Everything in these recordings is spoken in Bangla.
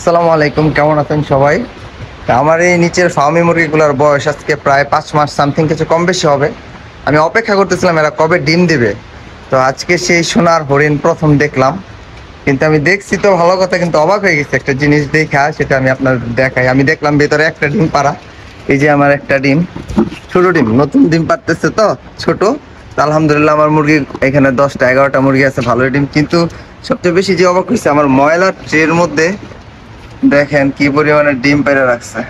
আসসালামু আলাইকুম, কেমন আছেন সবাই? আমার এই নিচের ফার্মি মুরগিগুলোর বয়স আজকে প্রায় 5 মাস সামথিং, কিছু কম বেশি হবে। আমি অপেক্ষা করতেছিলাম এরা কবে ডিম দিবে। তো আজকে সেই সোনার হরিণ প্রথম দেখলাম, কিন্তু আমি দেখছি তো ভালো কথা, কিন্তু অবাক হয়ে গেছে একটা জিনিস দেখা, সেটা আমি আপনার দেখাই। আমি দেখলাম ভেতরে একটা ডিম পাড়া। এই যে আমার একটা ডিম, ছোট ডিম, নতুন ডিম পাড়তেছে তো ছোট। তো আলহামদুলিল্লাহ আমার মুরগি এখানে 10টা 11টা মুরগি আছে, ভালোই ডিম। কিন্তু সবচেয়ে বেশি যে অবাক হয়েছে, আমার ময়লার ট্রের মধ্যে দেখেন কি পরিমাণে ডিম পেড়ে রাখছে।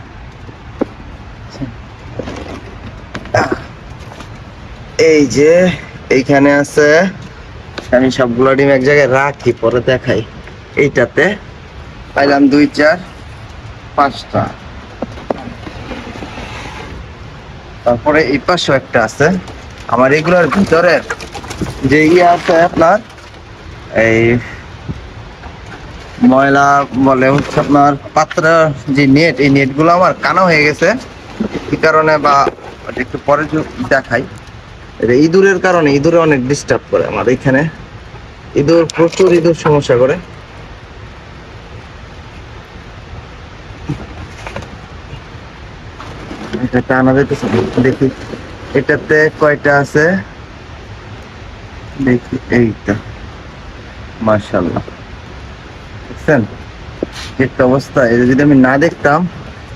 এই যে এইখানে আছে, আমি সবগুলো ডিম এক জায়গায় রাখি, পরে দেখাই। এইটাতে পাইলাম 2 4 5টা। তারপরে এই পাশেও একটা আছে। আমার এগুলোর ভিতরে যে ইয়ে আছে আপনার, এই ময়লা বলে হচ্ছে আপনার পাত্র, যে নেট, এই নেট গুলো আমার কানা হয়ে গেছে। কি কারণে বা একটু পরে দেখাই। এটা ইঁদুরের কারণে, ইঁদুরে অনেক ডিস্টার্ব করে আমার এখানে। ইঁদুর, প্রচুর ইঁদুর সমস্যা করে। এটা টানা যেতেছে, দেখি এটাতে কয়টা আছে, দেখি। এইটা মাশাআল্লাহ, দেখছেন একটা অবস্থা। এটা যদি আমি না দেখতাম,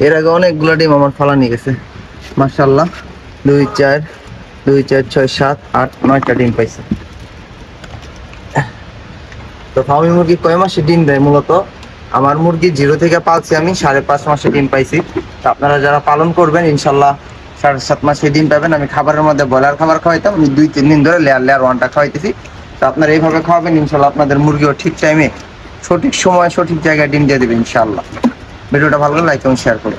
এর আগে অনেকগুলো ডিম আমার ফালা নিয়ে গেছে। মাশাআল্লাহ, 2 4 2 4 6 7 8 9টা ডিম পাইছে। তো ফার্মি মুরগি কয় মাসে ডিম দেয় মূলত? আমার মুরগি 0 থেকে পালছি আমি, 5.5 মাসে ডিম পাইছি। তো আপনারা যারা পালন করবেন ইনশাল্লাহ 7.5 মাসে ডিম পাবেন। আমি খাবারের মধ্যে ব্রয়লার খাবার খাওয়াইতাম, আমি 2-3 দিন ধরে লেয়ার 1টা খাওয়াইতেছি। তো আপনারা এইভাবে খাওয়াবেন, ইনশাল্লাহ আপনাদের মুরগিও ঠিক টাইমে, সঠিক সময়, সঠিক জায়গায় ডিম দিয়ে দেবে ইনশাল্লাহ। ভিডিওটা ভালো লাগলে লাইক এবং শেয়ার করুন।